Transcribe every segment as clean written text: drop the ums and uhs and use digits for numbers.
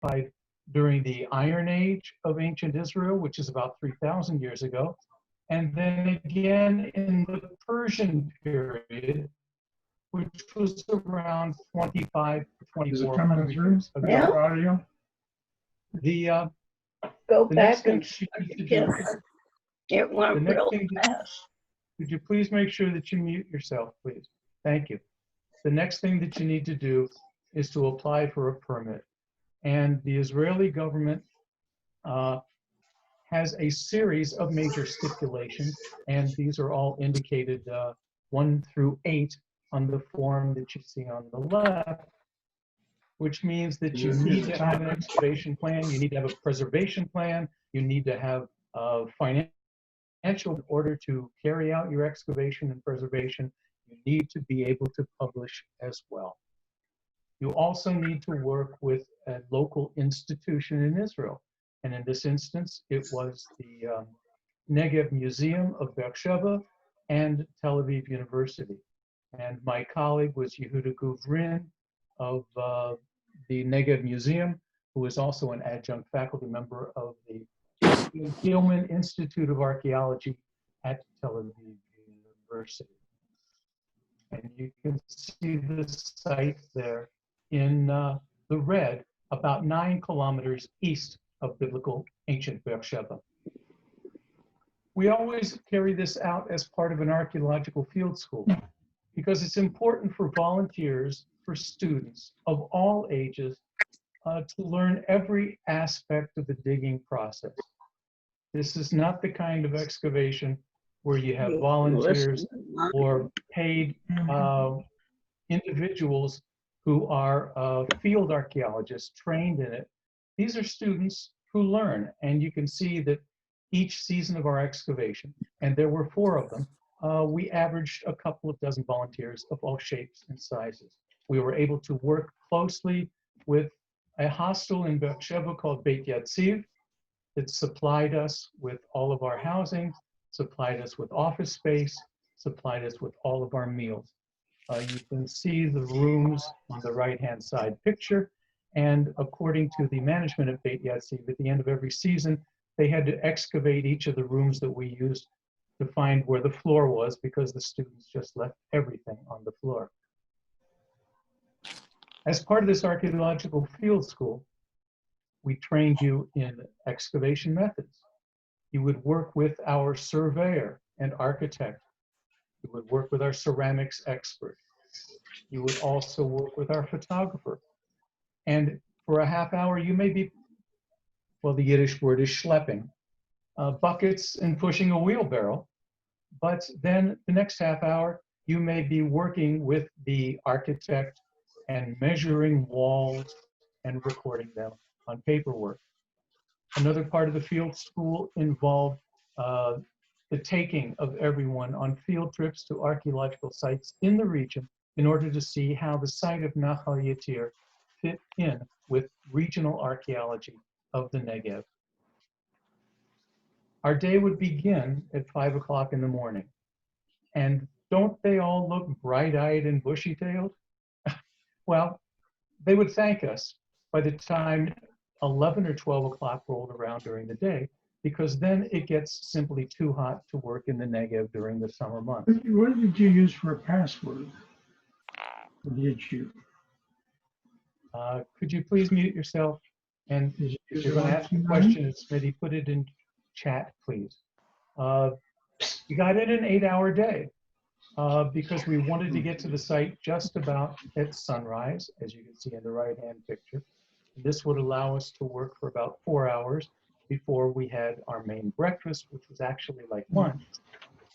occupied during the Iron Age of ancient Israel, which is about 3,000 years ago, and then again in the Persian period, which was around 25 to 2400 years ago. Yeah. Audio? Go The back next thing and you need to do, it the went next real thing, fast. could you please make sure that you mute yourself, please? Thank you. The next thing that you need to do is to apply for a permit. And the Israeli government has a series of major stipulations, and these are all indicated 1 through 8 on the form that you see on the left, which means that you need to have an excavation plan, you need to have a preservation plan, you need to have financial in order to carry out your excavation and preservation. You need to be able to publish as well. You also need to work with a local institution in Israel. And in this instance, it was the Negev Museum of Beersheba and Tel Aviv University. And my colleague was Yehuda Guvrin of the Negev Museum, who is also an adjunct faculty member of the Gilman Institute of Archaeology at Tel Aviv University. And you can see the site there in the red, about 9 kilometers east of biblical ancient Beersheba. We always carry this out as part of an archaeological field school because it's important for volunteers, for students of all ages, to learn every aspect of the digging process. This is not the kind of excavation where you have volunteers or paid individuals who are field archaeologists trained in it. These are students who learn, and you can see that each season of our excavation, and there were 4 of them, we averaged a couple of dozen volunteers of all shapes and sizes. We were able to work closely with a hostel in Beersheba called Beit Yattir that supplied us with all of our housing, supplied us with office space, supplied us with all of our meals. You can see the rooms on the right-hand side picture. And according to the management of Beit Yattir, at the end of every season, they had to excavate each of the rooms that we used to find where the floor was because the students just left everything on the floor. As part of this archaeological field school, we trained you in excavation methods. You would work with our surveyor and architect. You would work with our ceramics expert. You would also work with our photographer. And for a half hour, you may be, well, the Yiddish word is schlepping, buckets and pushing a wheelbarrow. But then the next half hour, you may be working with the architect and measuring walls and recording them on paperwork. Another part of the field school involved the taking of everyone on field trips to archaeological sites in the region in order to see how the site of Nahal Yattir fit in with regional archaeology of the Negev. Our day would begin at 5 o'clock in the morning. And don't they all look bright-eyed and bushy-tailed? Well, they would thank us by the time 11 or 12 o'clock rolled around during the day, because then it gets simply too hot to work in the Negev during the summer months. What did you use for a password? Or did you? Could you please mute yourself? And if you're going to ask a question, Smitty, put it in chat, please. We got in an 8-hour day because we wanted to get to the site just about at sunrise, as you can see in the right-hand picture. This would allow us to work for about 4 hours before we had our main breakfast, which was actually like lunch.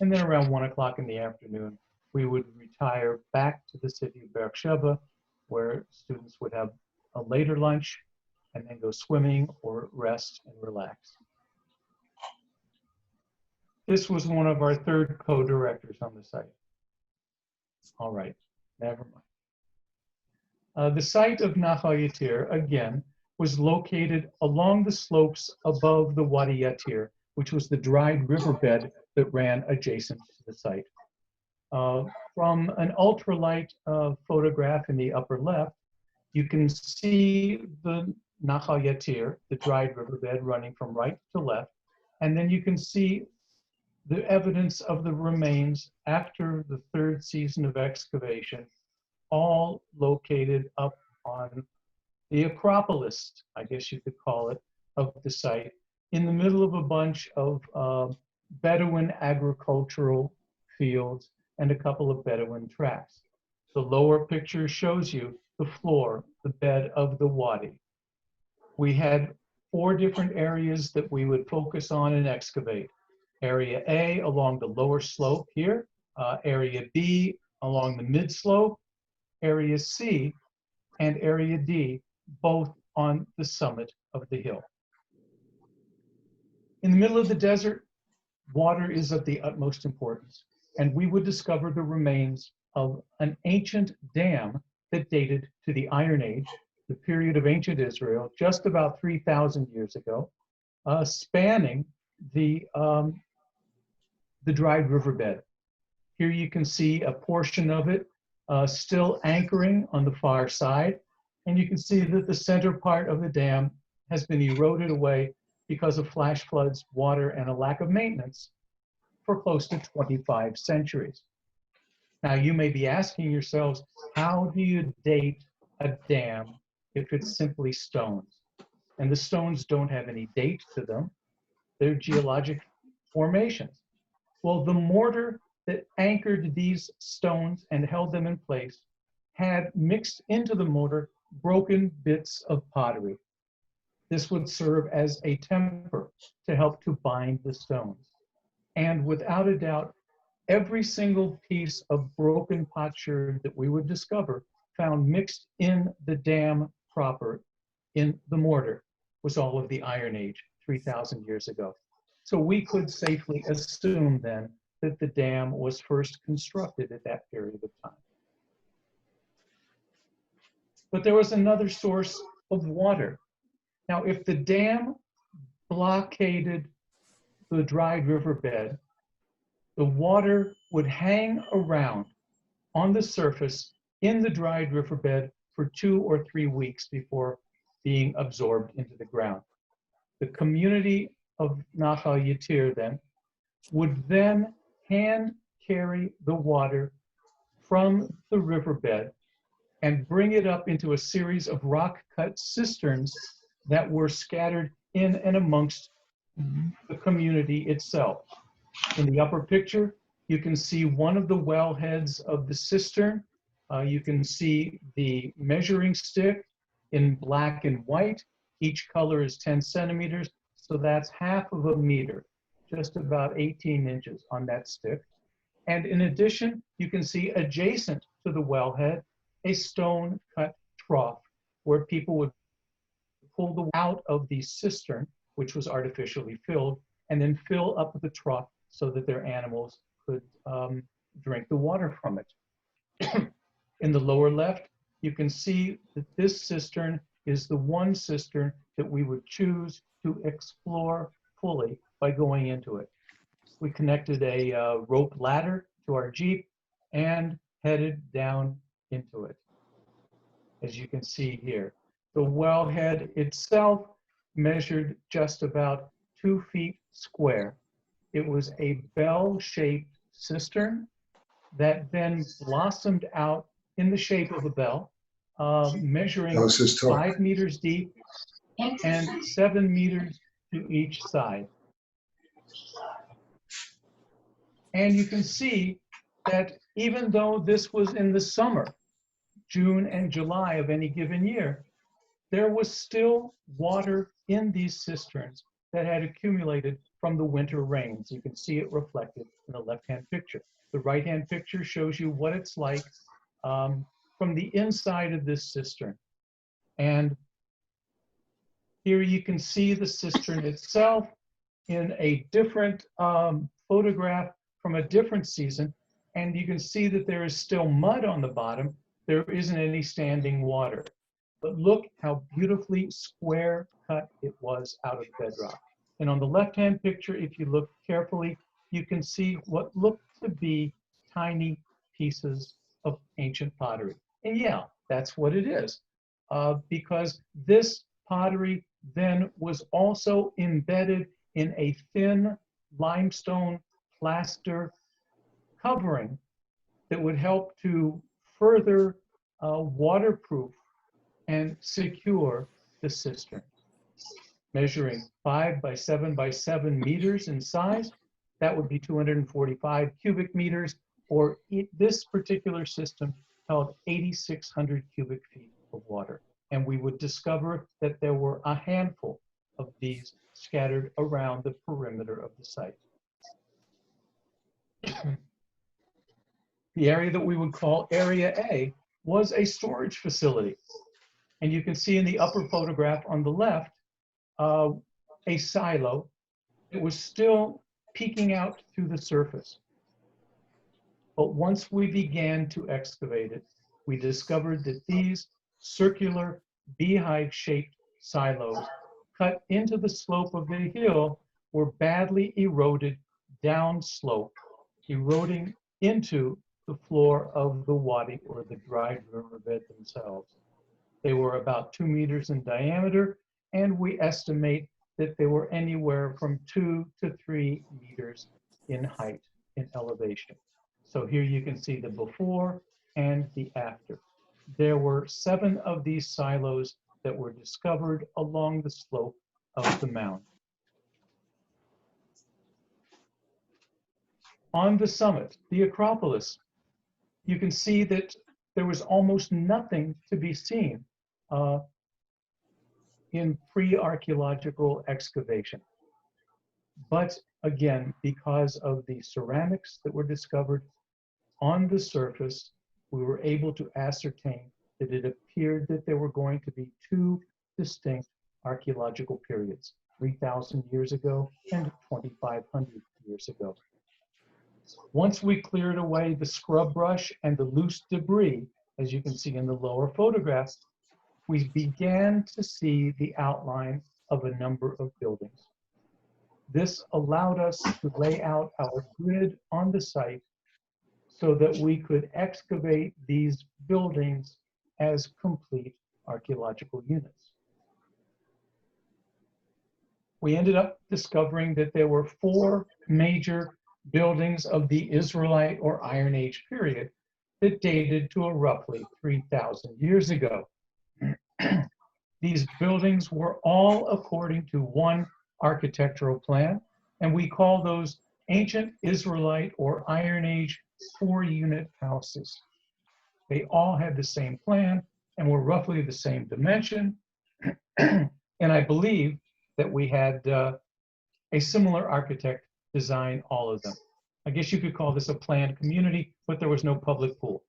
And then around 1 o'clock in the afternoon, we would retire back to the city of Beersheba, where students would have a later lunch and then go swimming or rest and relax. This was one of our 3rd co-directors on the site. All right, never mind. The site of Nahal Yattir, again, was located along the slopes above the Wadi Yatir, which was the dried riverbed that ran adjacent to the site. From an ultralight photograph in the upper left, you can see the Nahal Yattir, the dried riverbed running from right to left. And then you can see the evidence of the remains after the third season of excavation, all located up on the Acropolis, I guess you could call it, of the site, in the middle of a bunch of Bedouin agricultural fields and a couple of Bedouin tracks. The lower picture shows you the floor, the bed of the wadi. We had 4 different areas that we would focus on and excavate. Area A along the lower slope here, Area B along the mid slope, Area C and Area D, both on the summit of the hill. In the middle of the desert, water is of the utmost importance, and we would discover the remains of an ancient dam that dated to the Iron Age, the period of ancient Israel, just about 3,000 years ago, spanning the dried riverbed. Here you can see a portion of it still anchoring on the far side, and you can see that the center part of the dam has been eroded away because of flash floods, water, and a lack of maintenance for close to 25 centuries. Now you may be asking yourselves, how do you date a dam if it's simply stones? And the stones don't have any date to them. They're geologic formations. Well, the mortar that anchored these stones and held them in place had mixed into the mortar broken bits of pottery. This would serve as a temper to help to bind the stones. And without a doubt, every single piece of broken potsherd that we would discover found mixed in the dam proper, in the mortar, was all of the Iron Age, 3,000 years ago. So we could safely assume then that the dam was first constructed at that period of time. But there was another source of water. Now, if the dam blockaded the dried riverbed, the water would hang around on the surface in the dried riverbed for 2 or 3 weeks before being absorbed into the ground. The community of Nahal Yattir then would then hand carry the water from the riverbed and bring it up into a series of rock-cut cisterns that were scattered in and amongst the community itself. In the upper picture, you can see one of the wellheads of the cistern. You can see the measuring stick in black and white. Each color is 10 centimeters, so that's half of a meter, just about 18 inches on that stick. And in addition, you can see adjacent to the wellhead, a stone-cut trough where people would pull the water out of the cistern, which was artificially filled, and then fill up the trough so that their animals could drink the water from it. In the lower left, you can see that this cistern is the one cistern that we would choose to explore fully by going into it. We connected a rope ladder to our Jeep and headed down into it, as you can see here. The wellhead itself measured just about 2 feet square. It was a bell-shaped cistern that then blossomed out in the shape of a bell, measuring 5 meters deep and 7 meters to each side. And you can see that even though this was in the summer, June and July of any given year, there was still water in these cisterns that had accumulated from the winter rains. You can see it reflected in the left-hand picture. The right-hand picture shows you what it's like from the inside of this cistern. And here you can see the cistern itself in a different photograph from a different season. And you can see that there is still mud on the bottom. There isn't any standing water. But look how beautifully square cut it was out of bedrock. And on the left-hand picture, if you look carefully, you can see what look to be tiny pieces of ancient pottery. And yeah, that's what it is. Because this pottery then was also embedded in a thin limestone plaster covering that would help to further waterproof and secure the cistern. Measuring 5 by 7 by 7 meters in size, that would be 245 cubic meters, or this particular system held 8,600 cubic feet of water. And we would discover that there were a handful of these scattered around the perimeter of the site. The area that we would call Area A was a storage facility. And you can see in the upper photograph on the left, a silo that was still peeking out through the surface. But once we began to excavate it, we discovered that these circular beehive-shaped silos cut into the slope of the hill were badly eroded downslope, eroding into the floor of the wadi, or the dried riverbed themselves. They were about 2 meters in diameter, and we estimate that they were anywhere from 2 to 3 meters in height, in elevation. So here you can see the before and the after. There were 7 of these silos that were discovered along the slope of the mound. On the summit, the Acropolis, you can see that there was almost nothing to be seen in pre-archaeological excavation. But again, because of the ceramics that were discovered on the surface, we were able to ascertain that it appeared that there were going to be 2 distinct archaeological periods, 3,000 years ago and 2,500 years ago. Once we cleared away the scrub brush and the loose debris, as you can see in the lower photograph, we began to see the outline of a number of buildings. This allowed us to lay out our grid on the site so that we could excavate these buildings as complete archaeological units. We ended up discovering that there were 4 major buildings of the Israelite or Iron Age period that dated to roughly 3,000 years ago. These buildings were all according to one architectural plan, and we call those ancient Israelite or Iron Age 4-unit houses. They all had the same plan and were roughly the same dimension. And I believe that we had a similar architect design all of them. I guess you could call this a planned community, but there was no public pool.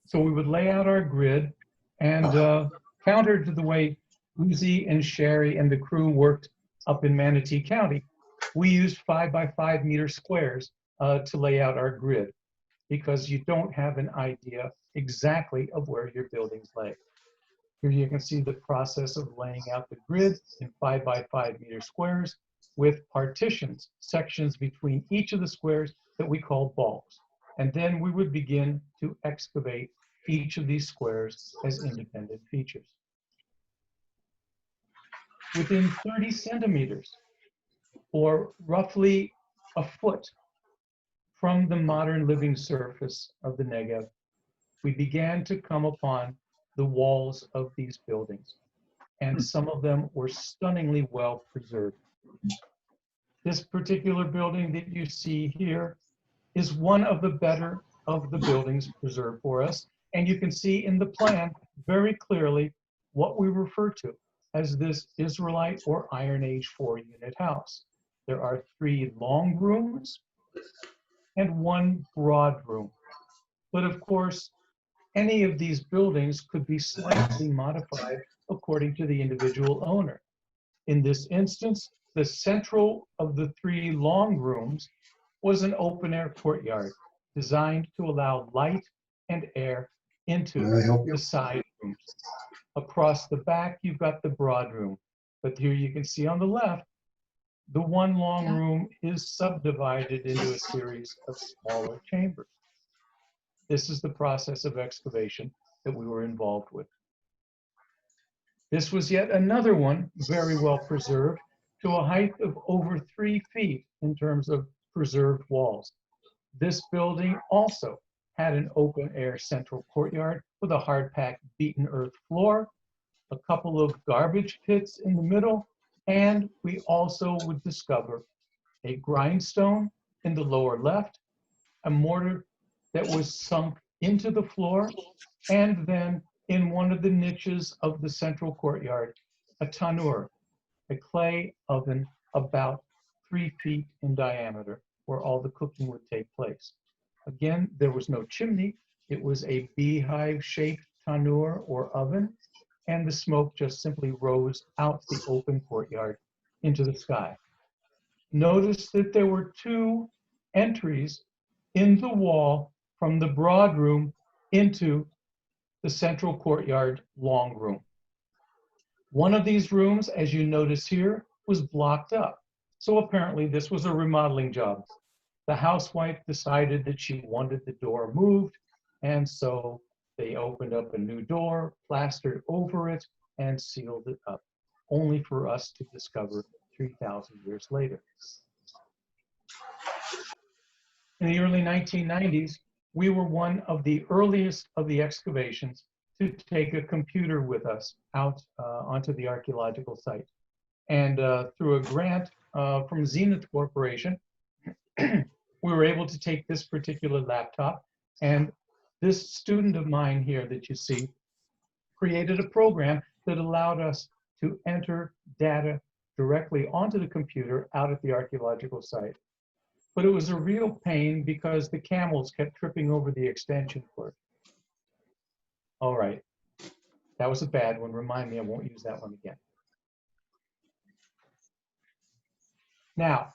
So we would lay out our grid, and counter to the way Uzi and Sherry and the crew worked up in Manatee County, we used 5 by 5 meter squares to lay out our grid, because you don't have an idea exactly of where your buildings lay. Here you can see the process of laying out the grid in 5 by 5 meter squares with partitions, sections between each of the squares that we call balks. And then we would begin to excavate each of these squares as independent features. Within 30 centimeters, or roughly a foot from the modern living surface of the Negev, we began to come upon the walls of these buildings, and some of them were stunningly well preserved. This particular building that you see here is one of the better of the buildings preserved for us, and you can see in the plan very clearly what we refer to as this Israelite or Iron Age 4-unit house. There are 3 long rooms and 1 broad room. But of course, any of these buildings could be slightly modified according to the individual owner. In this instance, the central of the 3 long rooms was an open-air courtyard designed to allow light and air into the side rooms. Across the back, you've got the broad room. But here you can see on the left, the 1 long room is subdivided into a series of smaller chambers. This is the process of excavation that we were involved with. This was yet another one, very well preserved, to a height of over 3 feet in terms of preserved walls. This building also had an open air central courtyard with a hard packed beaten earth floor, a couple of garbage pits in the middle, and we also would discover a grindstone in the lower left, a mortar that was sunk into the floor, and then in one of the niches of the central courtyard, a tanur, a clay oven about 3 feet in diameter, where all the cooking would take place. Again, there was no chimney. It was a beehive-shaped tanur or oven, and the smoke just simply rose out the open courtyard into the sky. Notice that there were 2 entries in the wall from the broad room into the central courtyard long room. One of these rooms, as you notice here, was blocked up. So apparently this was a remodeling job. The housewife decided that she wanted the door moved, and so they opened up a new door, plastered over it, and sealed it up, only for us to discover 3,000 years later. In the early 1990s, we were one of the earliest of the excavations to take a computer with us out onto the archaeological site. And through a grant from Zenith Corporation, we were able to take this particular laptop, and this student of mine here that you see created a program that allowed us to enter data directly onto the computer out at the archaeological site. But it was a real pain because the camels kept tripping over the extension cord. All right, that was a bad one. Remind me, I won't use that one again. Now,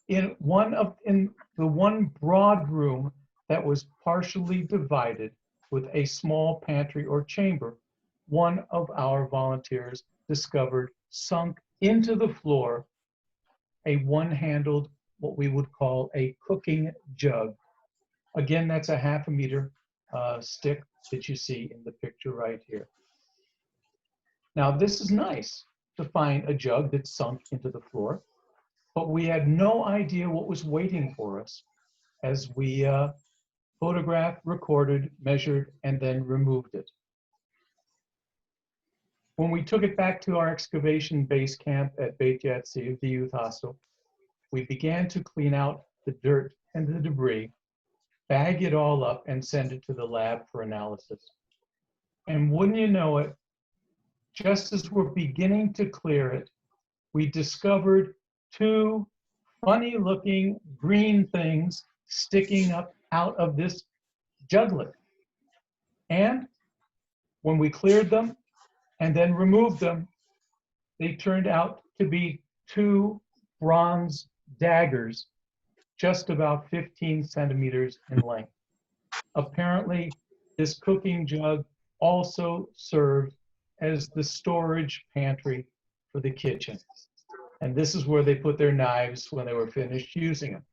in the one broad room that was partially divided with a small pantry or chamber, one of our volunteers discovered sunk into the floor a one-handled, what we would call a cooking jug. Again, that's a 1/2 meter stick that you see in the picture right here. Now, this is nice to find a jug that's sunk into the floor, but we had no idea what was waiting for us as we photographed, recorded, measured, and then removed it. When we took it back to our excavation base camp at Beit Yatir, the youth hostel, we began to clean out the dirt and the debris, bag it all up, and send it to the lab for analysis. And wouldn't you know it, just as we're beginning to clear it, we discovered 2 funny-looking green things sticking up out of this juglet. And when we cleared them and then removed them, they turned out to be 2 bronze daggers, just about 15 centimeters in length. Apparently, this cooking jug also served as the storage pantry for the kitchen. And this is where they put their knives when they were finished using them.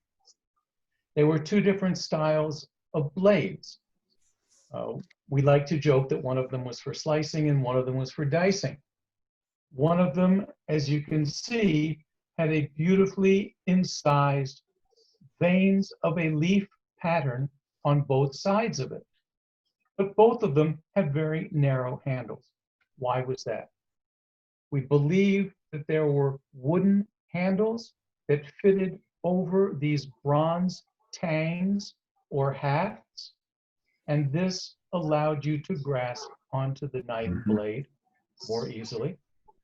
They were 2 different styles of blades. We like to joke that one of them was for slicing and one of them was for dicing. One of them, as you can see, had a beautifully incised veins of a leaf pattern on both sides of it. But both of them had very narrow handles. Why was that? We believe that there were wooden handles that fitted over these bronze tangs or hafts, and this allowed you to grasp onto the knife blade more easily.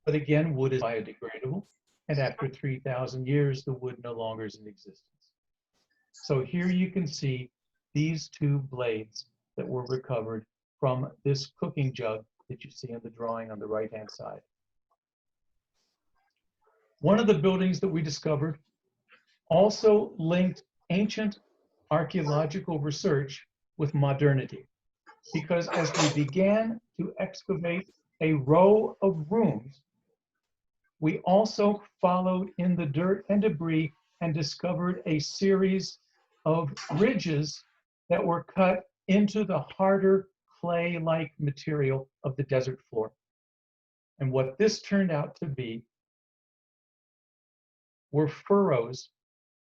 But again, wood is biodegradable, and after 3,000 years, the wood no longer is in existence. So here you can see these 2 blades that were recovered from this cooking jug that you see in the drawing on the right-hand side. One of the buildings that we discovered also linked ancient archaeological research with modernity, because as we began to excavate a row of rooms, we also followed in the dirt and debris and discovered a series of ridges that were cut into the harder clay-like material of the desert floor. And what this turned out to be were furrows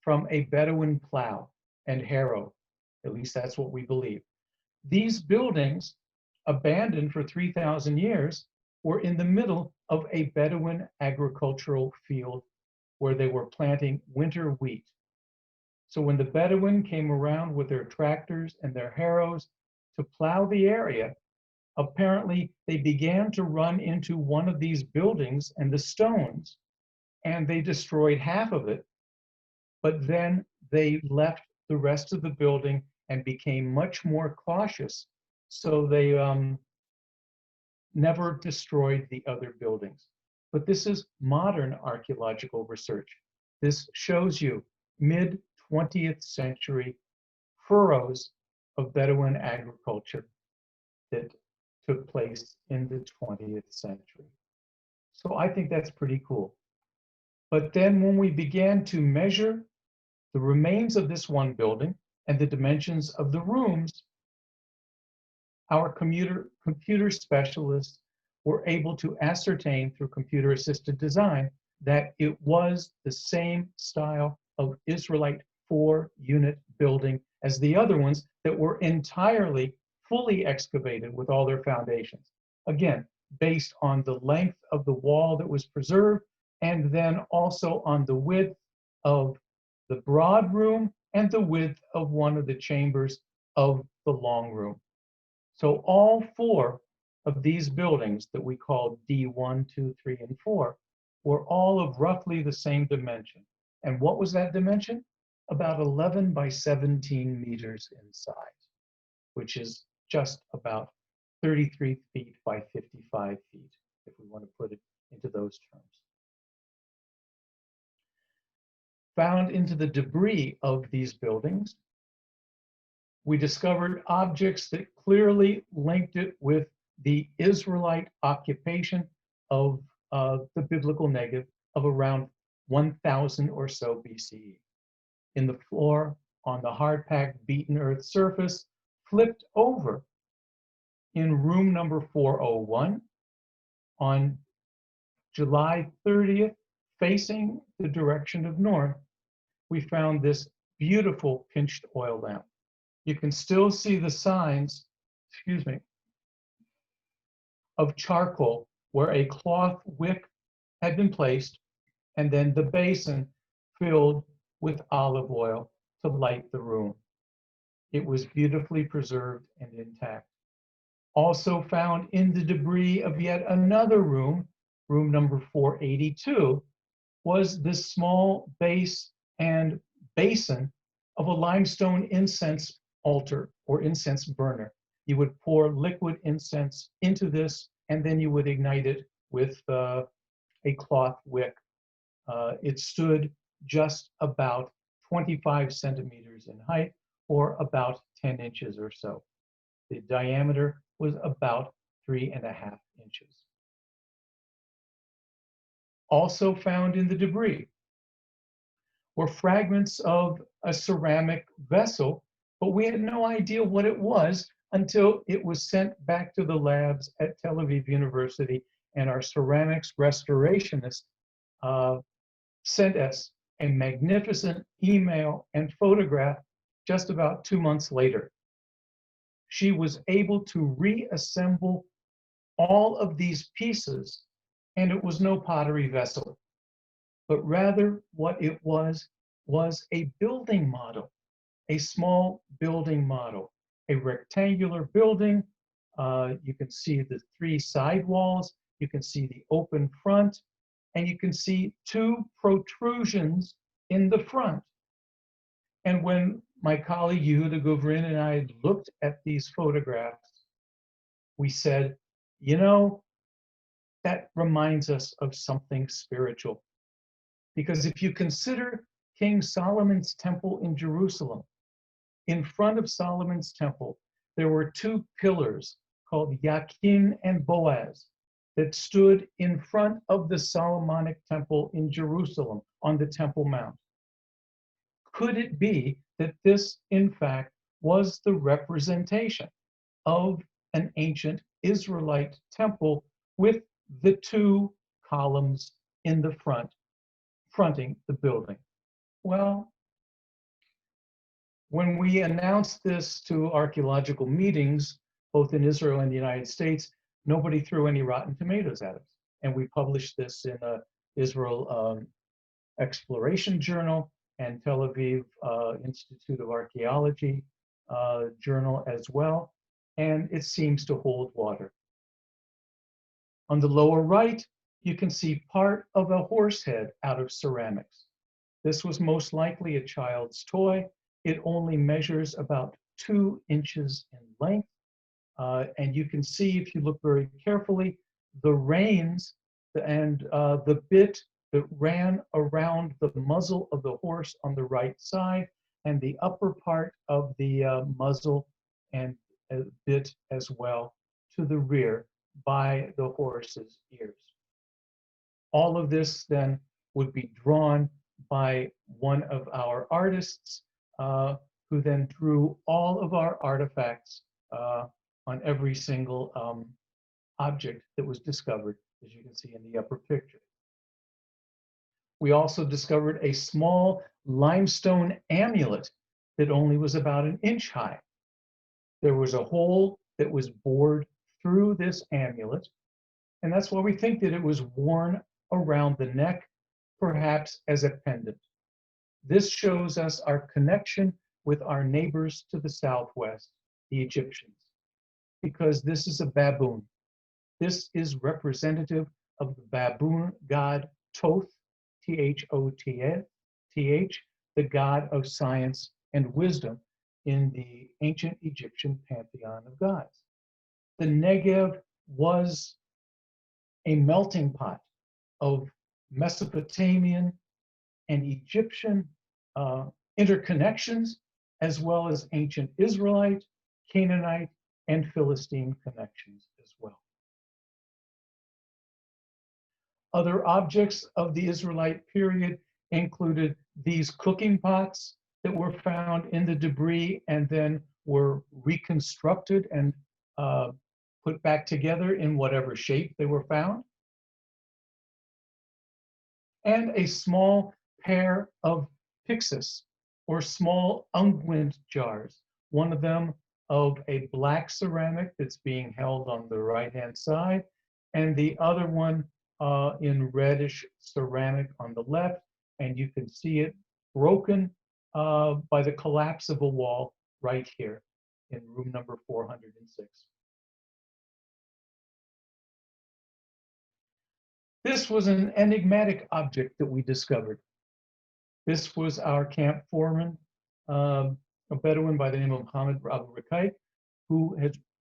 from a Bedouin plow and harrow. At least that's what we believe. These buildings, abandoned for 3,000 years, were in the middle of a Bedouin agricultural field where they were planting winter wheat. So when the Bedouin came around with their tractors and their harrows to plow the area, apparently they began to run into one of these buildings and the stones, and they destroyed half of it, but then they left the rest of the building and became much more cautious. So they never destroyed the other buildings. But this is modern archaeological research. This shows you mid-20th century furrows of Bedouin agriculture that took place in the 20th century. So I think that's pretty cool. But then when we began to measure the remains of this one building and the dimensions of the rooms, our computer specialists were able to ascertain through computer-assisted design that it was the same style of Israelite 4-unit building as the other ones that were entirely fully excavated with all their foundations. Again, based on the length of the wall that was preserved, and then also on the width of the broad room and the width of one of the chambers of the long room. So all 4 of these buildings that we call D1, 2, 3, and 4 were all of roughly the same dimension. And what was that dimension? About 11 by 17 meters in size, which is just about 33 feet by 55 feet, if we want to put it into those terms. Found into the debris of these buildings, we discovered objects that clearly linked it with the Israelite occupation of the biblical Negev of around 1000 or so BCE. In the floor, on the hard-packed beaten earth surface, flipped over in room number 401 on July 30th, facing the direction of north, we found this beautiful pinched oil lamp. You can still see the signs, of charcoal where a cloth wick had been placed and then the basin filled with olive oil to light the room. It was beautifully preserved and intact. Also found in the debris of yet another room, room number 482, was this small base and basin of a limestone incense altar or incense burner. You would pour liquid incense into this, and then you would ignite it with a cloth wick. It stood just about 25 centimeters in height, or about 10 inches or so. The diameter was about 3.5 inches. Also found in the debris were fragments of a ceramic vessel, but we had no idea what it was until it was sent back to the labs at Tel Aviv University, and our ceramics restorationist sent us a magnificent email and photograph just about 2 months later. She was able to reassemble all of these pieces, and it was no pottery vessel, but rather what it was a building model, a small building model, a rectangular building. You can see the 3 side walls, you can see the open front, and you can see 2 protrusions in the front. And when my colleague Yehuda Guvrin and I looked at these photographs, we said, you know, that reminds us of something spiritual. Because if you consider King Solomon's temple in Jerusalem, in front of Solomon's temple, there were 2 pillars called Yakin and Boaz that stood in front of the Solomonic temple in Jerusalem on the Temple Mount. Could it be that this, in fact, was the representation of an ancient Israelite temple with the two columns in the front, fronting the building. Well, when we announced this to archaeological meetings, both in Israel and the United States, nobody threw any rotten tomatoes at us. And we published this in a Israel Exploration Journal and Tel Aviv Institute of Archaeology journal as well. And it seems to hold water. On the lower right, you can see part of a horse head out of ceramics. This was most likely a child's toy. It only measures about 2 inches in length. And you can see, if you look very carefully, the reins and the bit that ran around the muzzle of the horse on the right side, and the upper part of the muzzle and bit as well to the rear by the horse's ears. All of this then would be drawn by one of our artists, who then drew all of our artifacts on every single object that was discovered, as you can see in the upper picture. We also discovered a small limestone amulet that only was about 1 inch high. There was a hole that was bored through this amulet, and that's why we think that it was worn around the neck, perhaps as a pendant. This shows us our connection with our neighbors to the southwest, the Egyptians, because this is a baboon. This is representative of the baboon god Thoth, T-H-O-T-H, the god of science and wisdom in the ancient Egyptian pantheon of gods. The Negev was a melting pot of Mesopotamian and Egyptian interconnections, as well as ancient Israelite, Canaanite, and Philistine connections as well. Other objects of the Israelite period included these cooking pots that were found in the debris and then were reconstructed and put back together in whatever shape they were found. And a small pair of pyxis, or small unguent jars, one of them of a black ceramic that's being held on the right-hand side, and the other one in reddish ceramic on the left, and you can see it broken by the collapse of a wall right here in room number 406. This was an enigmatic object that we discovered. This was our camp foreman, a Bedouin by the name of Mohammed Abu Rakait, who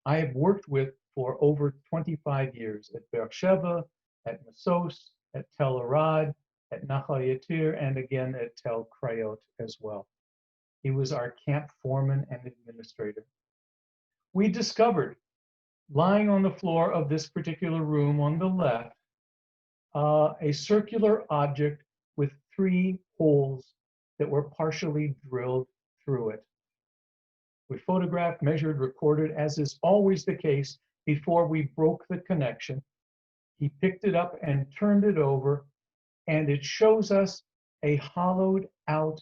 I have worked with for over 25 years at Beersheba, at Mesos, at Tel Arad, at Nahal Yattir, and again at Tel Krayot as well. He was our camp foreman and administrator. We discovered, lying on the floor of this particular room on the left, a circular object with 3 holes that were partially drilled through it. We photographed, measured, recorded, as is always the case before we broke the connection. He picked it up and turned it over, and it shows us a hollowed out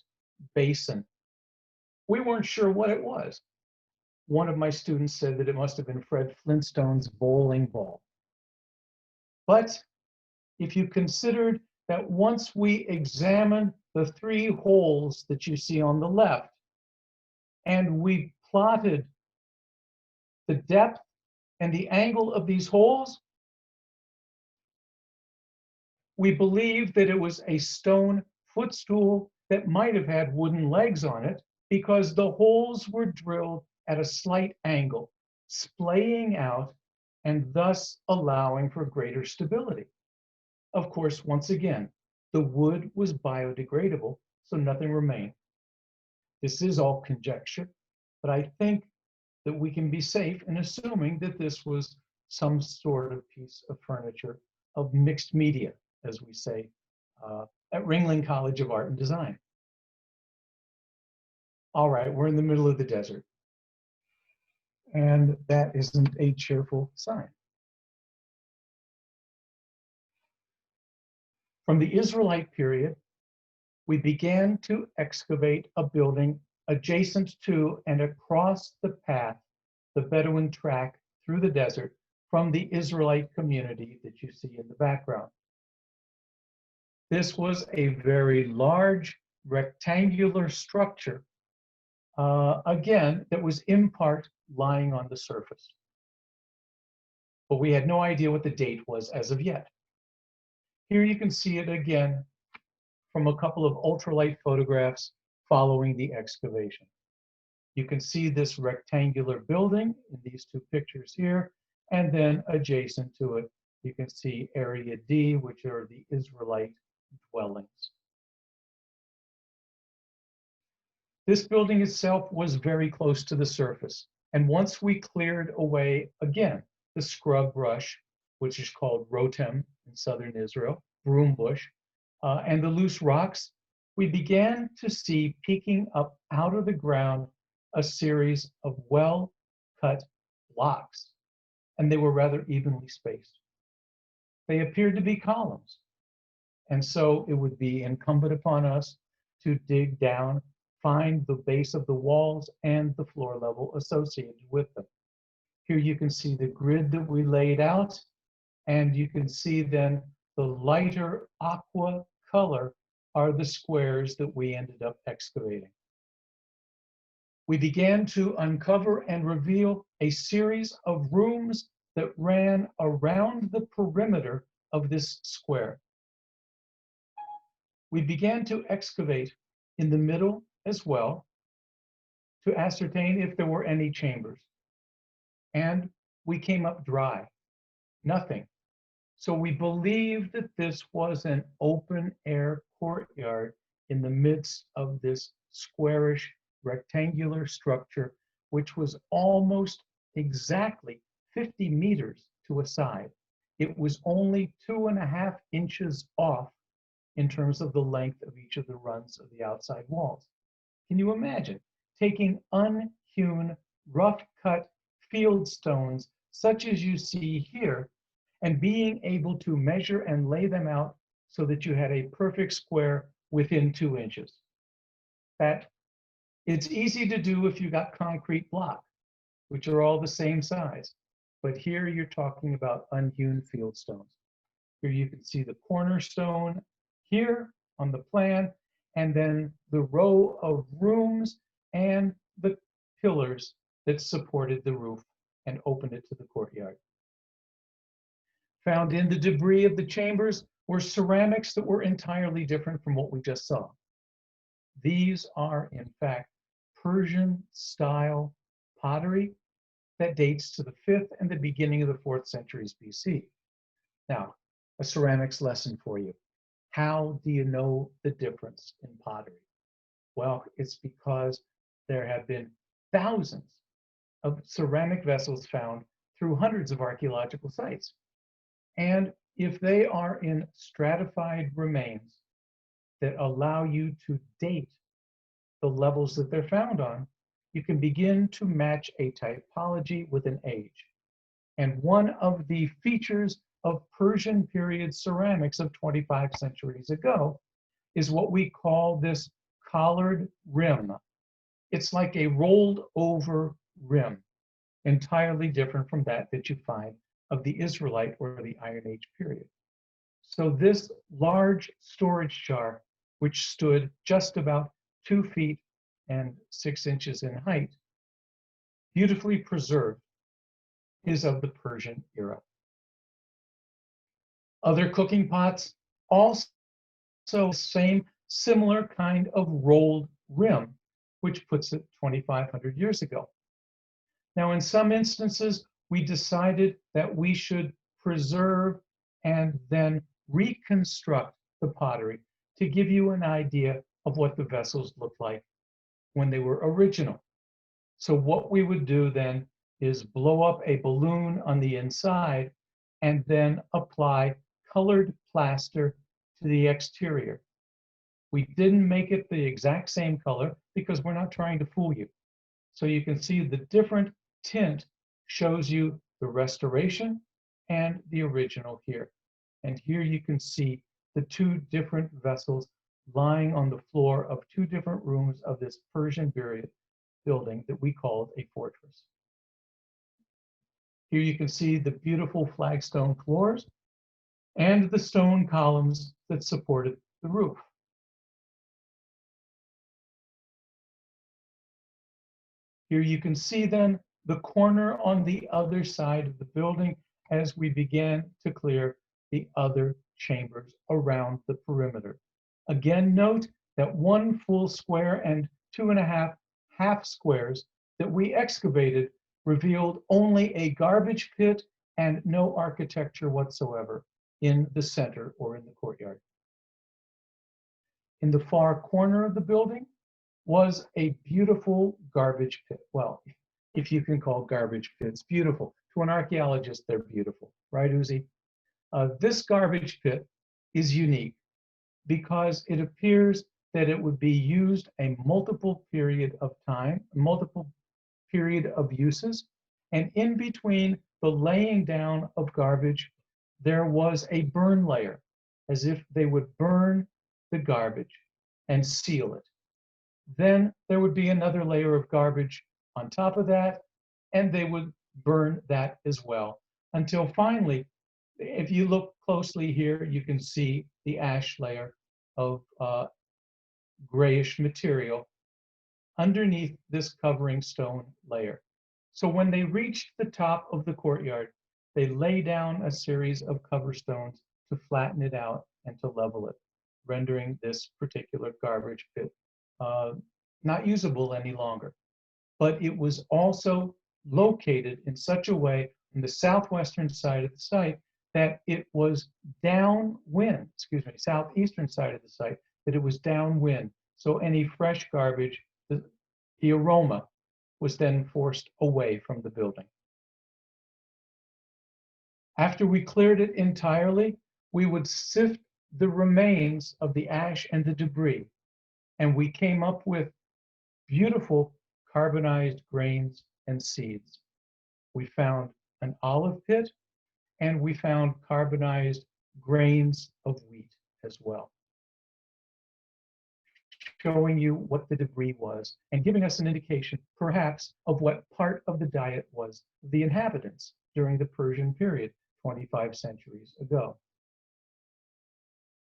basin. We weren't sure what it was. One of my students said that it must have been Fred Flintstone's bowling ball. But if you considered that once we examined the 3 holes that you see on the left, and we plotted the depth and the angle of these holes, we believe that it was a stone footstool that might have had wooden legs on it, because the holes were drilled at a slight angle, splaying out and thus allowing for greater stability. Of course, once again, the wood was biodegradable, so nothing remained. This is all conjecture, but I think that we can be safe in assuming that this was some sort of piece of furniture of mixed media, as we say at Ringling College of Art and Design. All right, we're in the middle of the desert, and that isn't a cheerful sign. From the Israelite period, we began to excavate a building adjacent to and across the path, the Bedouin track through the desert from the Israelite community that you see in the background. This was a very large rectangular structure, again, that was in part lying on the surface. But we had no idea what the date was as of yet. Here you can see it again from a couple of ultralight photographs following the excavation. You can see this rectangular building in these two pictures here, and then adjacent to it, you can see Area D, which are the Israelite dwellings. This building itself was very close to the surface, and once we cleared away, again, the scrub brush, which is called rotem in southern Israel, broom bush, and the loose rocks, we began to see peeking up out of the ground a series of well-cut blocks, and they were rather evenly spaced. They appeared to be columns, and so it would be incumbent upon us to dig down, find the base of the walls and the floor level associated with them. Here you can see the grid that we laid out, and you can see then the lighter aqua color are the squares that we ended up excavating. We began to uncover and reveal a series of rooms that ran around the perimeter of this square. We began to excavate in the middle as well to ascertain if there were any chambers. And we came up dry, nothing. So we believed that this was an open air courtyard in the midst of this squarish rectangular structure, which was almost exactly 50 meters to a side. It was only 2.5 inches off in terms of the length of each of the runs of the outside walls. Can you imagine taking unhewn, rough-cut field stones, such as you see here, and being able to measure and lay them out so that you had a perfect square within 2 inches? That it's easy to do if you got concrete block, which are all the same size. But here you're talking about unhewn field stones. Here you can see the cornerstone here on the plan, and then the row of rooms and the pillars that supported the roof and opened it to the courtyard. Found in the debris of the chambers were ceramics that were entirely different from what we just saw. These are, in fact, Persian style pottery that dates to the 5th and the beginning of the 4th centuries BC. Now, a ceramics lesson for you. How do you know the difference in pottery? Well, it's because there have been thousands of ceramic vessels found through hundreds of archaeological sites. And if they are in stratified remains that allow you to date the levels that they're found on, you can begin to match a typology with an age. And one of the features of Persian period ceramics of 25 centuries ago is what we call this collared rim. It's like a rolled over rim, entirely different from that you find of the Israelite or the Iron Age period. So this large storage jar, which stood just about 2 feet and 6 inches in height, beautifully preserved, is of the Persian era. Other cooking pots, also same similar kind of rolled rim, which puts it 2,500 years ago. Now, in some instances, we decided that we should preserve and then reconstruct the pottery to give you an idea of what the vessels looked like when they were original. So what we would do then is blow up a balloon on the inside and then apply colored plaster to the exterior. We didn't make it the exact same color because we're not trying to fool you. So you can see the different tint shows you the restoration and the original here. And here you can see the two different vessels lying on the floor of two different rooms of this Persian period building that we called a fortress. Here you can see the beautiful flagstone floors and the stone columns that supported the roof. Here you can see then the corner on the other side of the building as we began to clear the other chambers around the perimeter. Again, note that one full square and 2.5 half squares that we excavated revealed only a garbage pit and no architecture whatsoever in the center or in the courtyard. In the far corner of the building was a beautiful garbage pit. Well, if you can call garbage pits beautiful. To an archaeologist, they're beautiful, right, Uzi? This garbage pit is unique because it appears that it would be used a multiple period of time, multiple period of uses, and in between the laying down of garbage, there was a burn layer, as if they would burn the garbage and seal it. Then there would be another layer of garbage on top of that, and they would burn that as well, until finally, if you look closely here, you can see the ash layer of grayish material underneath this covering stone layer. So when they reached the top of the courtyard, they lay down a series of cover stones to flatten it out and to level it, rendering this particular garbage pit not usable any longer. But it was also located in such a way on the southwestern side of the site that it was downwind, southeastern side of the site, that it was downwind. So any fresh garbage, the aroma was then forced away from the building. After we cleared it entirely, we would sift the remains of the ash and the debris, and we came up with beautiful carbonized grains and seeds. We found an olive pit, and we found carbonized grains of wheat as well, showing you what the debris was and giving us an indication, perhaps, of what part of the diet was of the inhabitants during the Persian period, 25 centuries ago.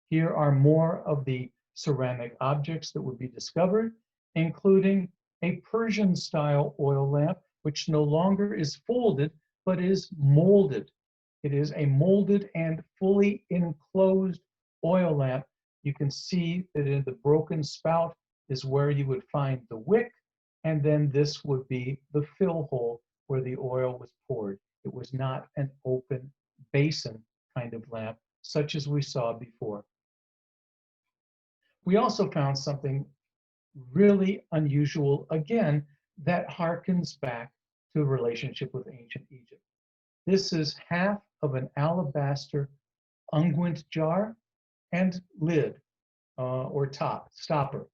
Here are more of the ceramic objects that would be discovered, including a Persian-style oil lamp, which no longer is folded, but is molded. It is a molded and fully enclosed oil lamp. You can see that in the broken spout is where you would find the wick, and then this would be the fill hole where the oil was poured. It was not an open basin kind of lamp, such as we saw before. We also found something really unusual, again, that harkens back to a relationship with ancient Egypt. This is half of an alabaster unguent jar and lid or top, stopper.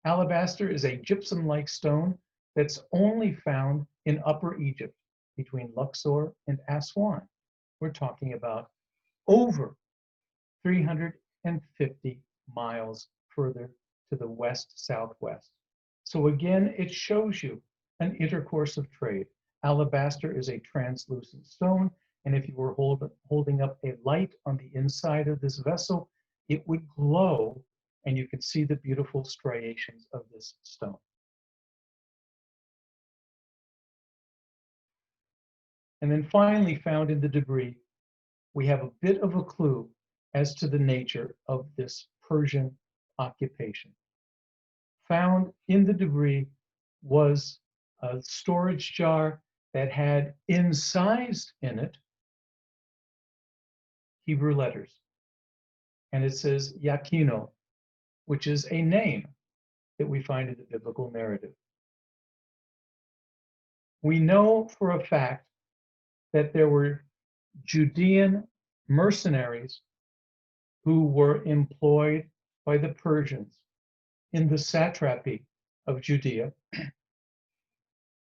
Alabaster is a gypsum-like stone that's only found in Upper Egypt between Luxor and Aswan. We're talking about over 350 miles further to the west-southwest. So again, it shows you an intercourse of trade. Alabaster is a translucent stone, and if you were holding up a light on the inside of this vessel, it would glow, and you could see the beautiful striations of this stone. And then finally, found in the debris, we have a bit of a clue as to the nature of this Persian occupation. Found in the debris was a storage jar that had incised in it Hebrew letters. And it says Yakino, which is a name that we find in the biblical narrative. We know for a fact that there were Judean mercenaries who were employed by the Persians in the satrapy of Judea,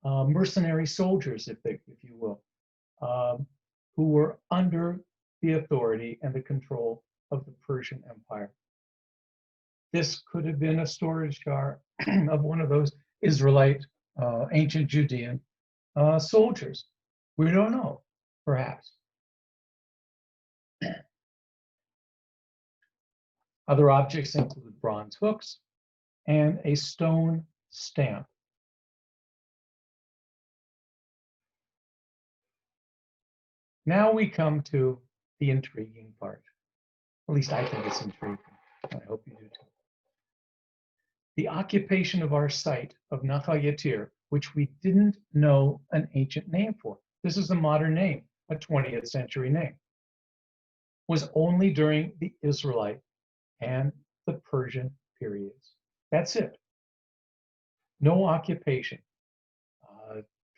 mercenary soldiers, if you will, who were under the authority and the control of the Persian Persian Empire. This could have been a storage jar of one of those Israelite, ancient Judean soldiers. We don't know, perhaps. Other objects include bronze hooks and a stone stamp. Now we come to the intriguing part. At least I think it's intriguing. I hope you do too. The occupation of our site of Nahal Yattir, which we didn't know an ancient name for. This is a modern name, a 20th century name, was only during the Israelite and the Persian periods. That's it. No occupation.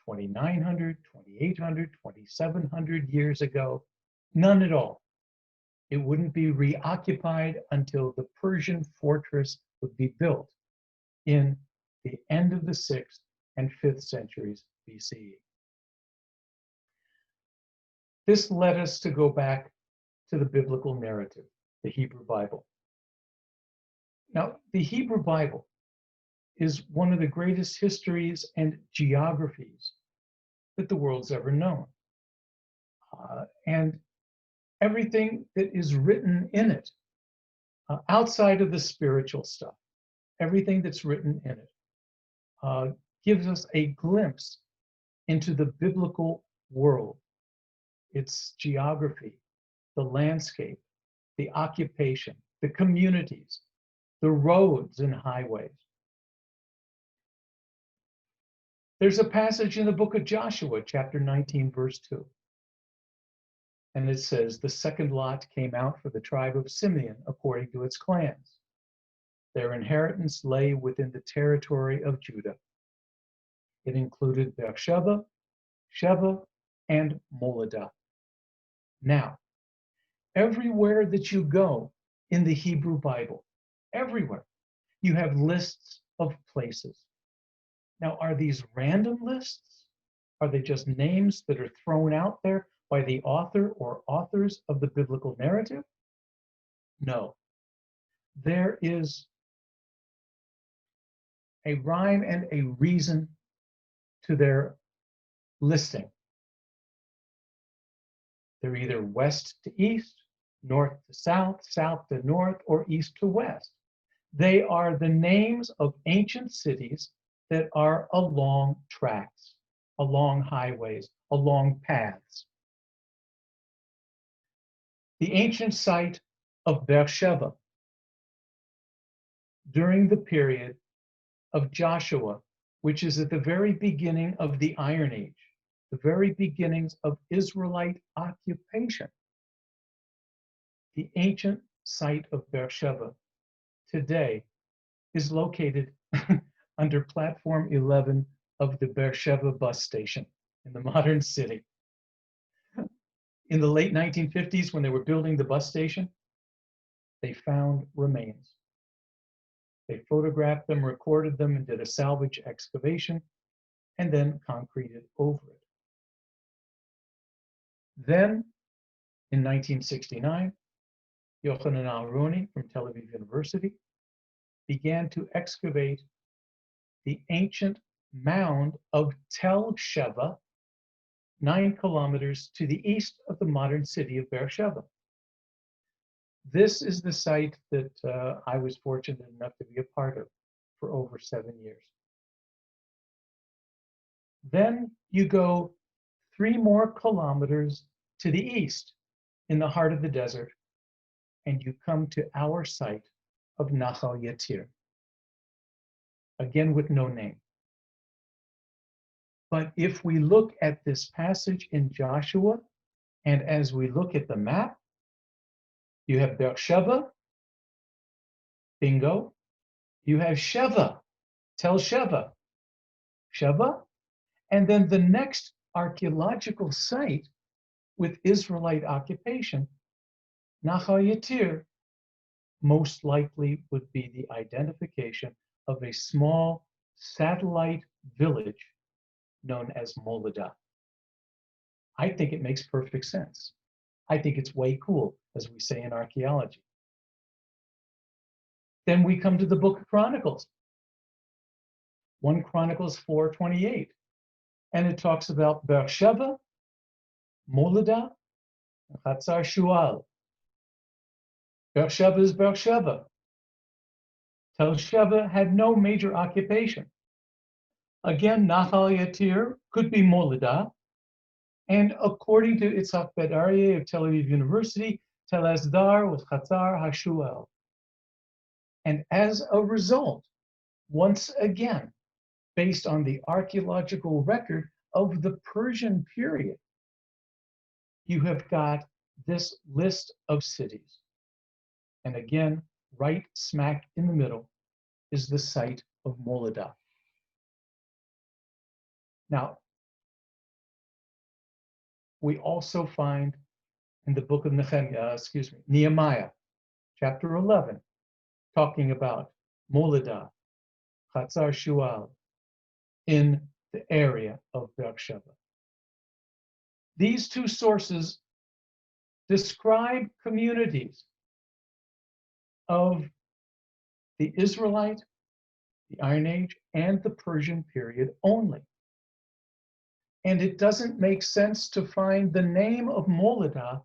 2,900, 2,800, 2,700 years ago, none at all. It wouldn't be reoccupied until the Persian fortress would be built in the end of the 6th and 5th centuries BCE. This led us to go back to the biblical narrative, the Hebrew Bible. Now, the Hebrew Bible is one of the greatest histories and geographies that the world's ever known. And everything that is written in it, outside of the spiritual stuff, everything that's written in it, gives us a glimpse into the biblical world, its geography, the landscape, the occupation, the communities, the roads and highways. There's a passage in the book of Joshua, chapter 19, verse 2. And it says, the second lot came out for the tribe of Simeon according to its clans. Their inheritance lay within the territory of Judah. It included Beersheba, Sheva, and Moladah. Now, everywhere that you go in the Hebrew Bible, everywhere, you have lists of places. Now, are these random lists? Are they just names that are thrown out there by the author or authors of the biblical narrative? No. There is a rhyme and a reason to their listing. They're either west to east, north to south, south to north, or east to west. They are the names of ancient cities that are along tracks, along highways, along paths. The ancient site of Beersheba during the period of Joshua, which is at the very beginning of the Iron Age, the very beginnings of Israelite occupation. The ancient site of Beersheba today is located under platform 11 of the Beersheba bus station in the modern city. In the late 1950s, when they were building the bus station, they found remains. They photographed them, recorded them, and did a salvage excavation, and then concreted over it. Then, in 1969, Yochanan Aharoni from Tel Aviv University began to excavate the ancient mound of Tel Sheva, 9 kilometers to the east of the modern city of Beersheba. This is the site that I was fortunate enough to be a part of for over 7 years. Then you go 3 more kilometers to the east in the heart of the desert, and you come to our site of Nahal Yattir, again with no name. But if we look at this passage in Joshua, and as we look at the map, you have Beersheba, bingo. You have Sheva, Tel Sheva, Sheva. And then the next archaeological site with Israelite occupation, Nahal Yattir, most likely would be the identification of a small satellite village known as Moladah. I think it makes perfect sense. I think it's way cool, as we say in archaeology. Then we come to the book of Chronicles. 1 Chronicles 4:28. And it talks about Beersheba, Moladah, and Chatzar Shual. Beersheba is Beersheba. Tel Sheva had no major occupation. Again, Nahal Yattir could be Moladah. And according to Itzhak Ben Aryeh of Tel Aviv University, Tel Asdar was Chatzar HaShual. And as a result, once again, based on the archaeological record of the Persian period, you have got this list of cities. And again, right smack in the middle is the site of Moladah. Now, we also find in the book of Nehemiah, chapter 11, talking about Moladah, Chatzar Shual, in the area of Beersheba. These two sources describe communities of the Israelite, the Iron Age, and the Persian period only. And it doesn't make sense to find the name of Moladah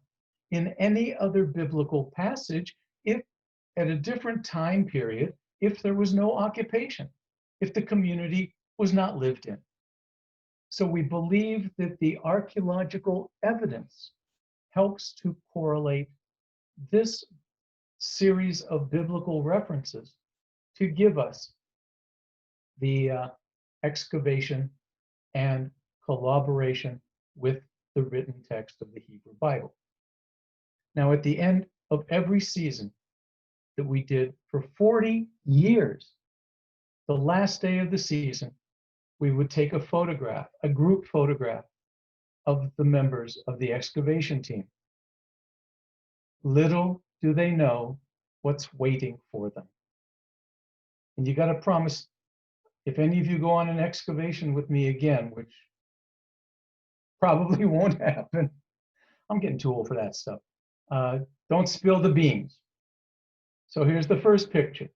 in any other biblical passage if at a different time period, if there was no occupation, if the community was not lived in. So we believe that the archaeological evidence helps to correlate this series of biblical references to give us the excavation and collaboration with the written text of the Hebrew Bible. Now, at the end of every season that we did for 40 years, the last day of the season, we would take a photograph, a group photograph of the members of the excavation team. Little do they know what's waiting for them. And you got to promise, if any of you go on an excavation with me again, which probably won't happen, I'm getting too old for that stuff. Don't spill the beans. So here's the first picture.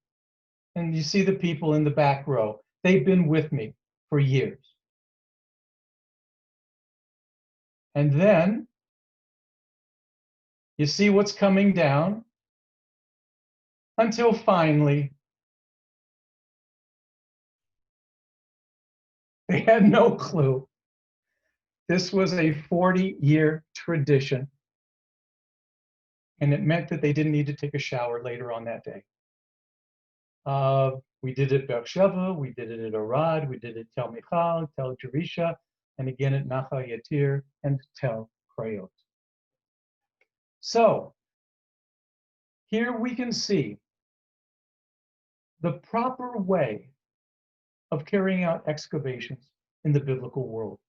And you see the people in the back row. They've been with me for years. And then you see what's coming down until finally they had no clue. This was a 40-year tradition. And it meant that they didn't need to take a shower later on that day. We did it at Beersheba, we did it at Arad, we did it at Tel Michal, Tel Jerisha, and again at Nahal Yattir and Tel Krayot. So here we can see the proper way of carrying out excavations in the biblical world.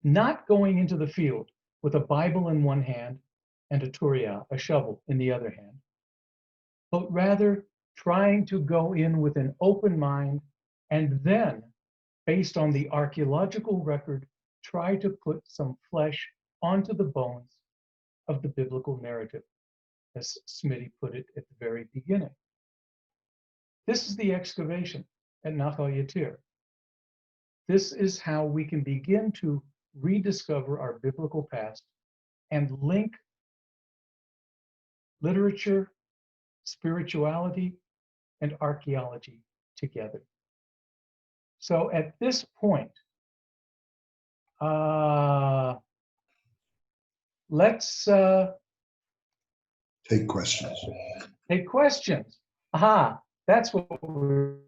Not going into the field with a Bible in one hand and a turia, a shovel, in the other hand, but rather trying to go in with an open mind and then, based on the archaeological record, try to put some flesh onto the bones of the biblical narrative, as Smitty put it at the very beginning. This is the excavation at Nahal Yattir. This is how we can begin to rediscover our biblical past and link literature, spirituality, and archaeology together. So at this point, let's take questions. Take questions. Aha, that's what we're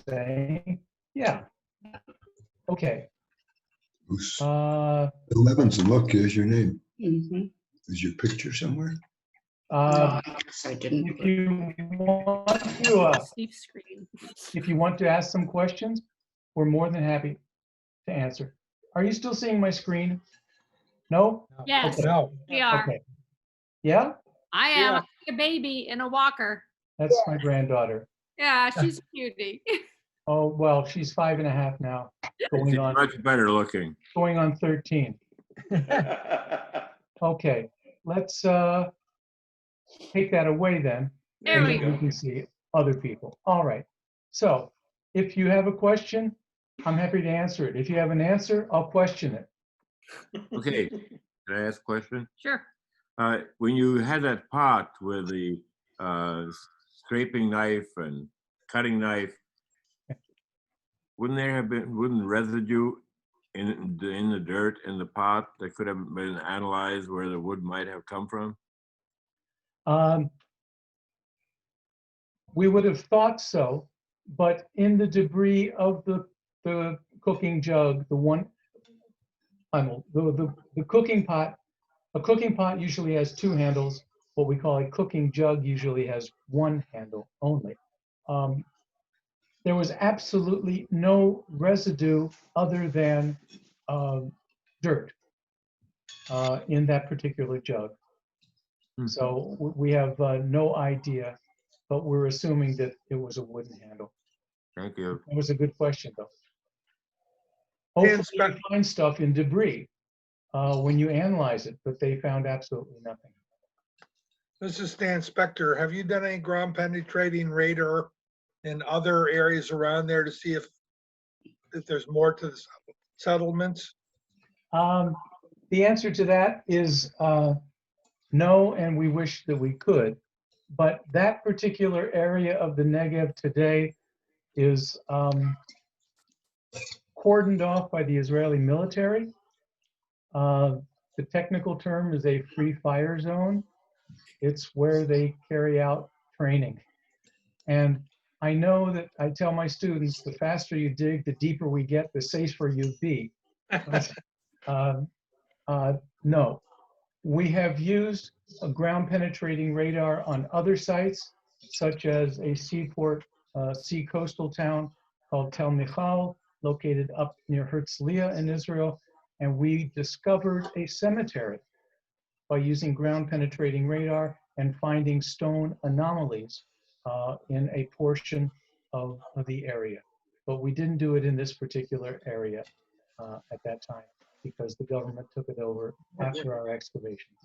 saying. Yeah. Okay. 11's look, here's your name. Mm-hmm. Is your picture somewhere? I didn't. If you want to, Sleep screen. if you want to ask some questions, we're more than happy to answer. Are you still seeing my screen? No? Yes, Okay. No. we are. Okay. Yeah? I am like a baby in a walker. That's my granddaughter. Yeah, she's a cutie. Oh, well, she's 5.5 now, She's going much better looking. on 13. Okay, let's take that away then. There we You go. can see other people. All right. So if you have a question, I'm happy to answer it. If you have an answer, I'll question it. Okay, can I ask a question? Sure. When you had that pot with the scraping knife and cutting knife, wouldn't residue in the dirt in the pot that could have been analyzed where the wood might have come from? We would have thought so, but in the debris of the cooking jug, the cooking pot, a cooking pot usually has two handles. What we call a cooking jug usually has one handle only. There was absolutely no residue other than dirt in that particular jug. So we have no idea, but we're assuming that it was a wooden handle. Thank you. That was a good question, though. Hopefully you find stuff in debris when you analyze it, but they found absolutely nothing. This is Stan Spector. Have you done any ground penetrating radar in other areas around there to see if there's more to the settlements? The answer to that is no, and we wish that we could. But that particular area of the Negev today is cordoned off by the Israeli military. The technical term is a free fire zone. It's where they carry out training. And I know that I tell my students, the faster you dig, the deeper we get, the safer you be. No, we have used a ground penetrating radar on other sites, such as a seaport, sea coastal town called Tel Michal, located up near Herzliya in Israel. And we discovered a cemetery by using ground penetrating radar and finding stone anomalies in a portion of the area. But we didn't do it in this particular area at that time because the government took it over after our excavations.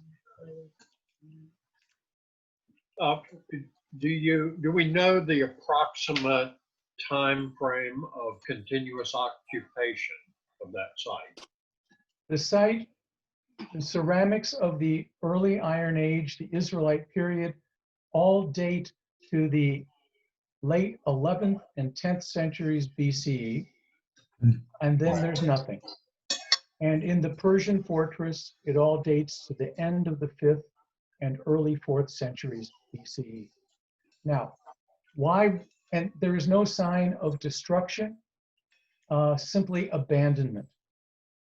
Do we know the approximate time frame of continuous occupation of that site? The site, the ceramics of the early Iron Age, the Israelite period, all date to the late 11th and 10th centuries BCE, and then there's nothing. And in the Persian fortress, it all dates to the end of the 5th and early 4th centuries BCE. Now, why? And there is no sign of destruction, simply abandonment.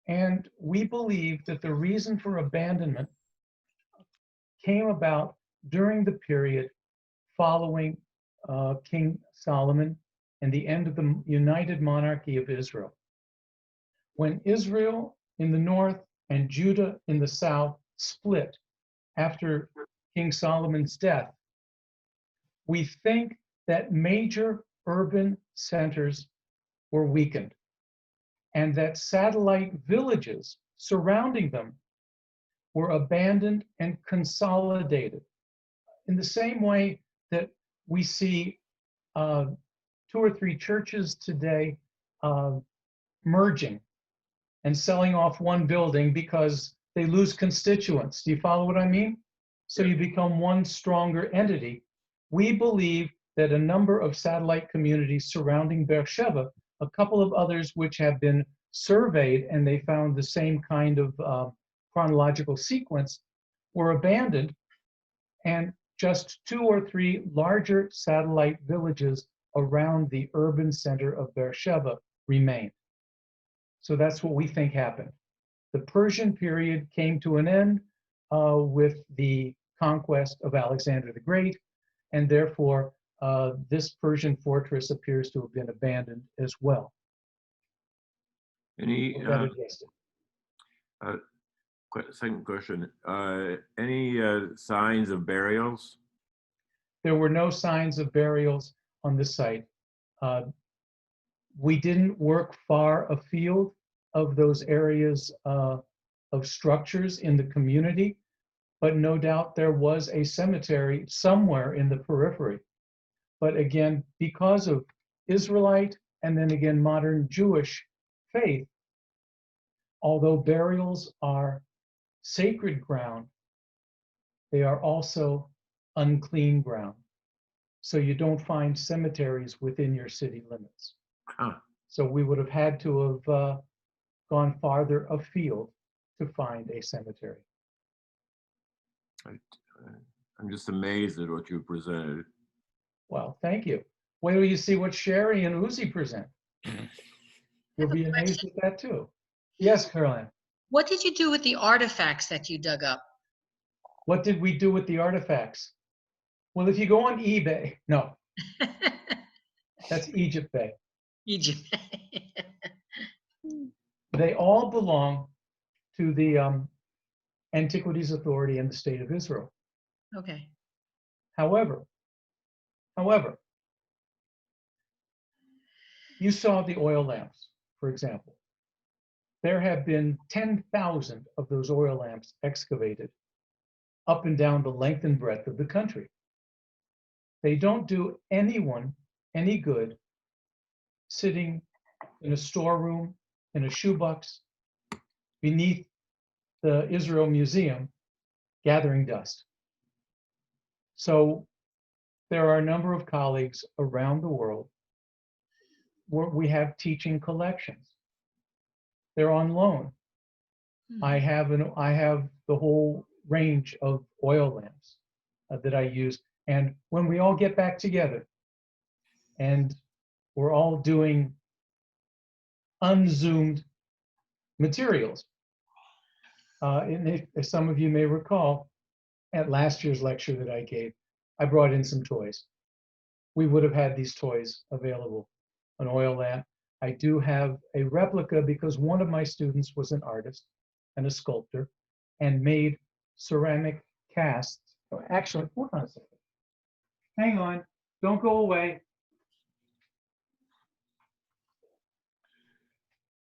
And we believe that the reason for abandonment came about during the period following King Solomon and the end of the united monarchy of Israel. When Israel in the north and Judah in the south split after King Solomon's death, we think that major urban centers were weakened and that satellite villages surrounding them were abandoned and consolidated in the same way that we see 2 or 3 churches today merging and selling off one building because they lose constituents. Do you follow what I mean? So you become one stronger entity. We believe that a number of satellite communities surrounding Beersheba, a couple of others which have been surveyed and they found the same kind of chronological sequence, were abandoned, and just 2 or 3 larger satellite villages around the urban center of Beersheba remain. So that's what we think happened. The Persian period came to an end with the conquest of Alexander the Great, and therefore this Persian fortress appears to have been abandoned as well. Any second question? Any signs of burials? There were no signs of burials on the site. We didn't work far afield of those areas of structures in the community, but no doubt there was a cemetery somewhere in the periphery. But again, because of Israelite and then again modern Jewish faith, although burials are sacred ground, they are also unclean ground. So you don't find cemeteries within your city limits. Huh. So we would have had to have gone farther afield to find a cemetery. I'm just amazed at what you presented. Well, thank you. Wait till you see what Sherry and Uzi present. You'll be amazed at that too. Yes, Caroline. What did you do with the artifacts that you dug up? What did we do with the artifacts? Well, if you go on eBay, no, that's Egypt Bay. Egypt. They all belong to the Antiquities Authority in the State of Israel. Okay. However, you saw the oil lamps, for example. There have been 10,000 of those oil lamps excavated up and down the length and breadth of the country. They don't do anyone any good sitting in a storeroom, in a shoebox, beneath the Israel Museum, gathering dust. So there are a number of colleagues around the world where we have teaching collections. They're on loan. I have the whole range of oil lamps that I use. And when we all get back together and we're all doing unzoomed materials, and if some of you may recall, at last year's lecture that I gave, I brought in some toys. We would have had these toys available. An oil lamp. I do have a replica because one of my students was an artist and a sculptor and made ceramic casts. Actually, hold on a second. Hang on, don't go away.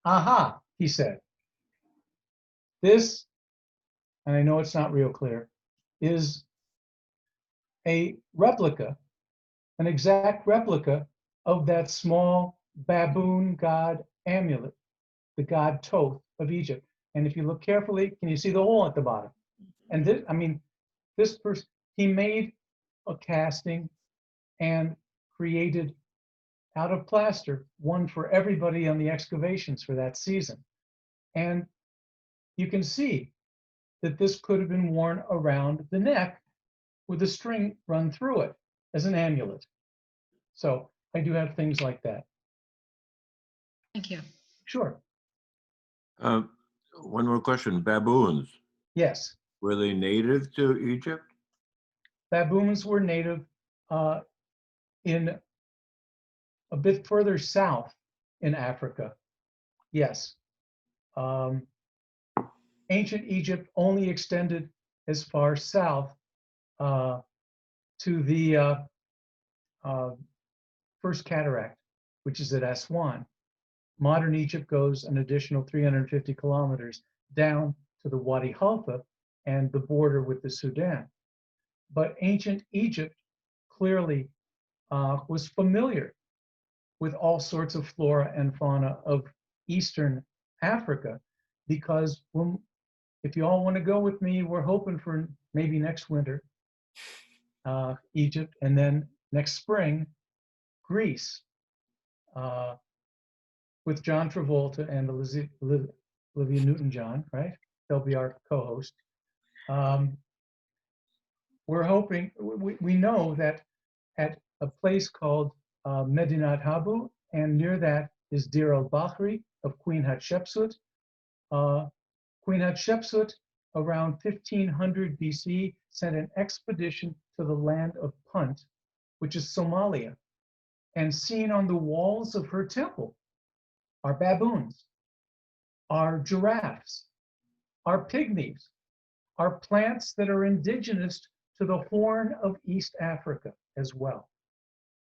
Aha, he said. This, and I know it's not real clear, is a replica, an exact replica of that small baboon god amulet, the god Thoth of Egypt. And if you look carefully, can you see the hole at the bottom? And this, I mean, this person, he made a casting and created out of plaster one for everybody on the excavations for that season. And you can see that this could have been worn around the neck with a string run through it as an amulet. So I do have things like that. Thank you. Sure. One more question. Baboons, Yes. were they native to Egypt? Baboons were native in a bit further south in Africa. Yes. Ancient Egypt only extended as far south to the First Cataract, which is at Aswan. Modern Egypt goes an additional 350 kilometers down to the Wadi Halfa and the border with the Sudan. But ancient Egypt clearly was familiar with all sorts of flora and fauna of Eastern Africa, because if you all want to go with me, we're hoping for maybe next winter, Egypt, and then next spring, Greece, with John Travolta and Olivia Newton-John, right? They'll be our co-host. We're hoping, we know that at a place called Medinat Habu, and near that is Dir al-Bahri of Queen Hatshepsut. Queen Hatshepsut, around 1500 BC, sent an expedition to the land of Punt, which is Somalia. And seen on the walls of her temple are baboons, are giraffes, are pygmies, are plants that are indigenous to the Horn of East Africa as well.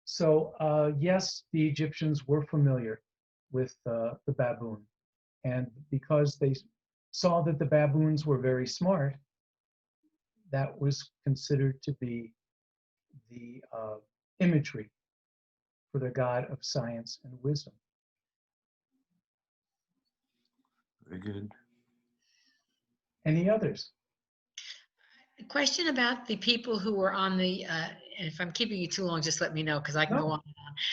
So yes, the Egyptians were familiar with the baboon. And because they saw that the baboons were very smart, that was considered to be the imagery for the God of science and wisdom. Very good. Any others? A question about the people who were on the, and if I'm keeping you too long, just let me know because I can go No. on.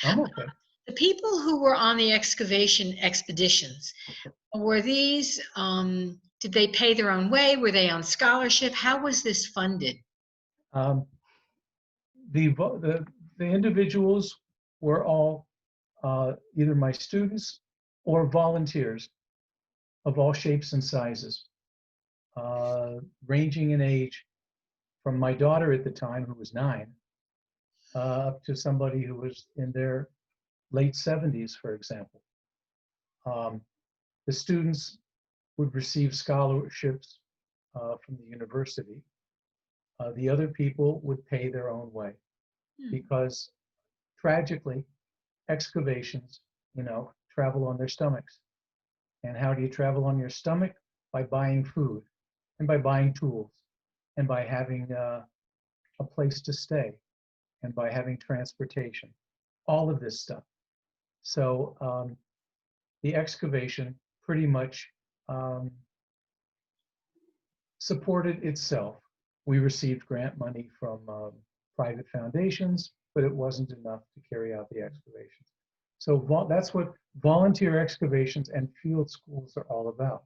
I'm okay. The people who were on the excavation expeditions, were these, did they pay their own way? Were they on scholarship? How was this funded? The individuals were all either my students or volunteers of all shapes and sizes, ranging in age from my daughter at the time, who was 9, up to somebody who was in their late 70s, for example. The students would receive scholarships from the university. The other people would pay their own way because, tragically, excavations, travel on their stomachs. And how do you travel on your stomach? By buying food and by buying tools and by having a place to stay and by having transportation, all of this stuff. So the excavation pretty much supported itself. We received grant money from private foundations, but it wasn't enough to carry out the excavations. So that's what volunteer excavations and field schools are all about.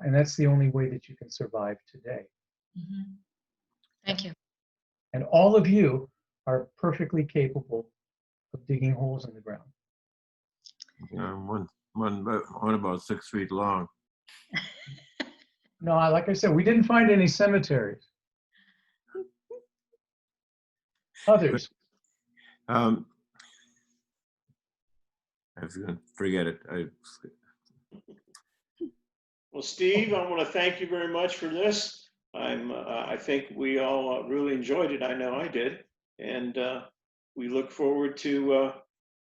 And that's the only way that you can survive today. Mhm. Thank you. And all of you are perfectly capable of digging holes in the ground. One about 6 feet long. No, like I said, we didn't find any cemeteries. Others. I was gonna forget it. Well, Steve, I want to thank you very much for this. I think we all really enjoyed it. I know I did. And we look forward to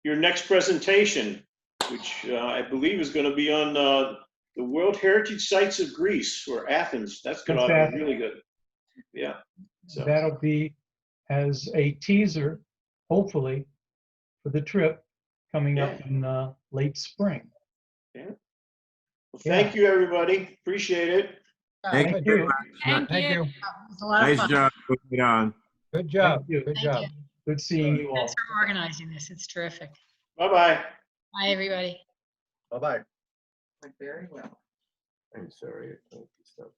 your next presentation, which I believe is going to be on the World Heritage Sites of Greece, or Athens. That's going to be really good. Yeah. So That'll be as a teaser, hopefully, for the trip coming up in late spring. yeah. Well, thank you, everybody. Appreciate it. Thank you. Thank you. It was a lot of Nice fun. job putting it on. Good job. Thank you. Good Thank job. you. Good seeing you all. Thanks for organizing this. It's terrific. Bye-bye. Bye, everybody. Bye-bye. Went very well. I'm sorry. I can't stop.